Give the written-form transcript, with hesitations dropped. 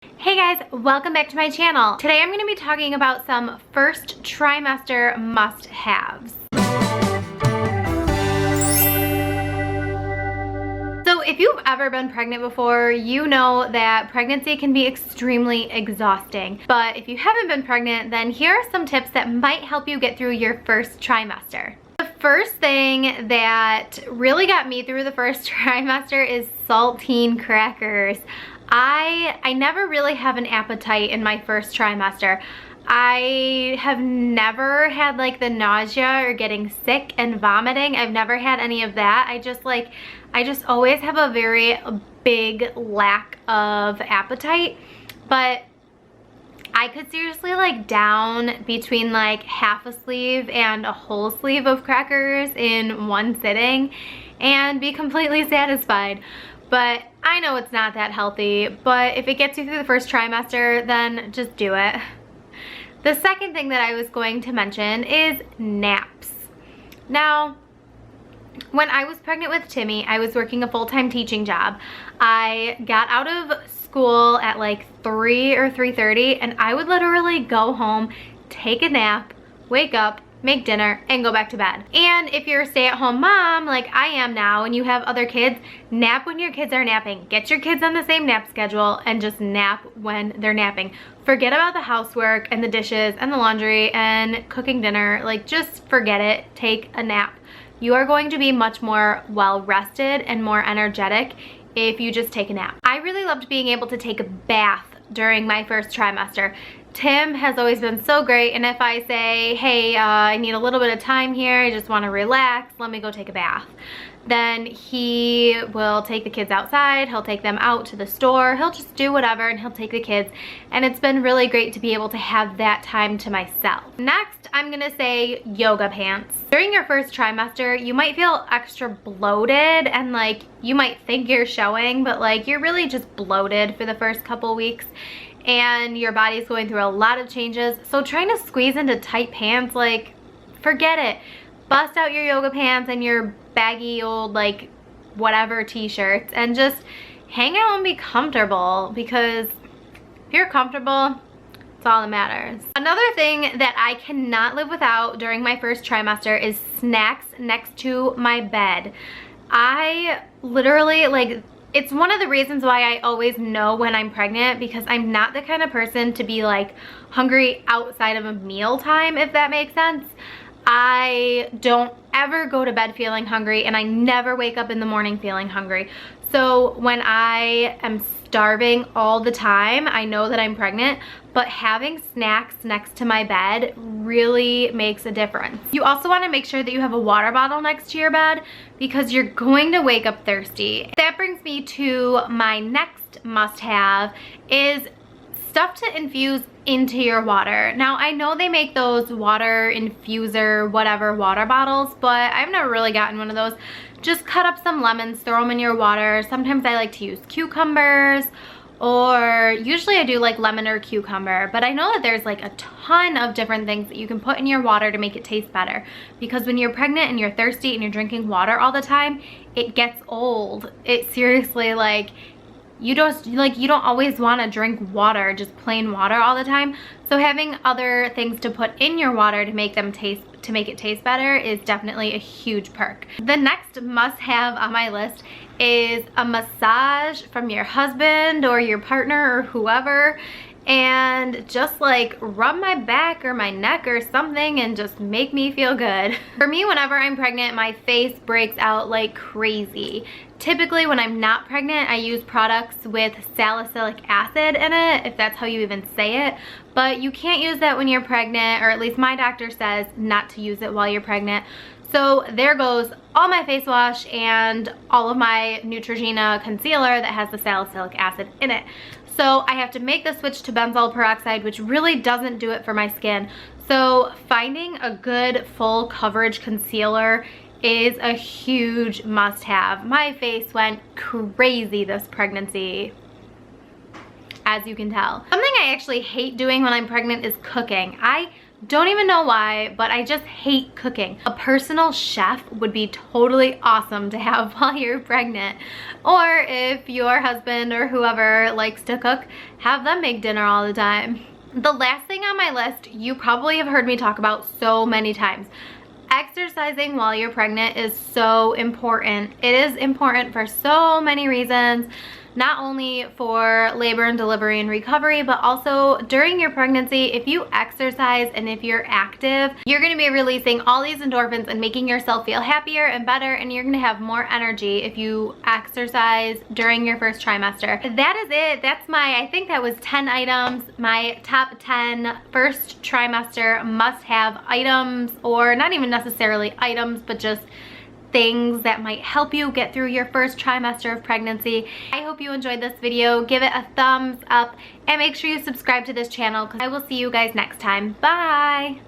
Hey guys, welcome back to my channel. Today I'm going to be talking about some first trimester must-haves. So if you've ever been pregnant before, you know that pregnancy can be extremely exhausting. But if you haven't been pregnant, then here are some tips that might help you get through your first trimester. The first thing that really got me through the first trimester is saltine crackers. I never really have an appetite in my first trimester. I have never had like the nausea or getting sick and vomiting. I've never had any of that. I just always have a very big lack of appetite. But I could seriously like down between like half a sleeve and a whole sleeve of crackers in one sitting and be completely satisfied. But I know it's not that healthy, but if it gets you through the first trimester, then just do it. The second thing that I was going to mention is naps. Now, when I was pregnant with Timmy, I was working a full-time teaching job. I got out of school at like 3 or 3:30, and I would literally go home, take a nap, wake up, make dinner, and go back to bed. And if you're a stay-at-home mom like I am now and you have other kids, nap when your kids are napping. Get your kids on the same nap schedule and just nap when they're napping. Forget about the housework and the dishes and the laundry and cooking dinner. Like, just forget it. Take a nap. You are going to be much more well-rested and more energetic if you just take a nap. I really loved being able to take a bath during my first trimester. Tim has always been so great, and if I say, hey, I need a little bit of time here, I just want to relax, let me go take a bath, then he will take the kids outside, he'll take them out to the store, he'll just do whatever, and he'll take the kids, and it's been really great to be able to have that time to myself. Next, I'm gonna say yoga pants. During your first trimester, you might feel extra bloated, and like, you might think you're showing, but like, you're really just bloated for the first couple weeks, and your body's going through a lot of changes. So trying to squeeze into tight pants, like, forget it. Bust out your yoga pants and your baggy old like whatever t-shirts and just hang out and be comfortable, because if you're comfortable, it's all that matters. Another thing that I cannot live without during my first trimester is snacks next to my bed. I literally, like, it's one of the reasons why I always know when I'm pregnant, because I'm not the kind of person to be like hungry outside of a meal time, if that makes sense. I don't ever go to bed feeling hungry, and I never wake up in the morning feeling hungry. So when I am starving all the time, I know that I'm pregnant, but having snacks next to my bed really makes a difference. You also want to make sure that you have a water bottle next to your bed, because you're going to wake up thirsty. That brings me to my next must-have, is stuff to infuse into your water. Now, I know they make those water infuser, whatever, water bottles, but I've never really gotten one of those. Just cut up some lemons, throw them in your water. Sometimes I like to use cucumbers, or usually I do like lemon or cucumber, but I know that there's like a ton of different things that you can put in your water to make it taste better, because when you're pregnant and you're thirsty and you're drinking water all the time, it gets old. It seriously, like, you don't always want to drink water, just plain water all the time. So having other things to put in your water to make it taste better is definitely a huge perk. The next must-have on my list is a massage from your husband or your partner or whoever, and just like rub my back or my neck or something and just make me feel good. For me, whenever I'm pregnant, my face breaks out like crazy. Typically, when I'm not pregnant, I use products with salicylic acid in it, if that's how you even say it. But you can't use that when you're pregnant, or at least my doctor says not to use it while you're pregnant. So there goes all my face wash and all of my Neutrogena concealer that has the salicylic acid in it. So I have to make the switch to benzoyl peroxide, which really doesn't do it for my skin. So finding a good full coverage concealer is a huge must-have. My face went crazy this pregnancy, as you can tell. Something I actually hate doing when I'm pregnant is cooking. I Don't even know why, but I just hate cooking. A personal chef would be totally awesome to have while you're pregnant. Or if your husband or whoever likes to cook, have them make dinner all the time. The last thing on my list, you probably have heard me talk about so many times. Exercising while you're pregnant is so important. It is important for so many reasons. Not only for labor and delivery and recovery, but also during your pregnancy. If you exercise and if you're active, you're gonna be releasing all these endorphins and making yourself feel happier and better, and you're gonna have more energy if you exercise during your first trimester. That is it. That's I think that was 10 items, my top 10 first trimester must-have items, or not even necessarily items, but just things that might help you get through your first trimester of pregnancy. I hope you enjoyed this video. Give it a thumbs up and make sure you subscribe to this channel because I will see you guys next time. Bye!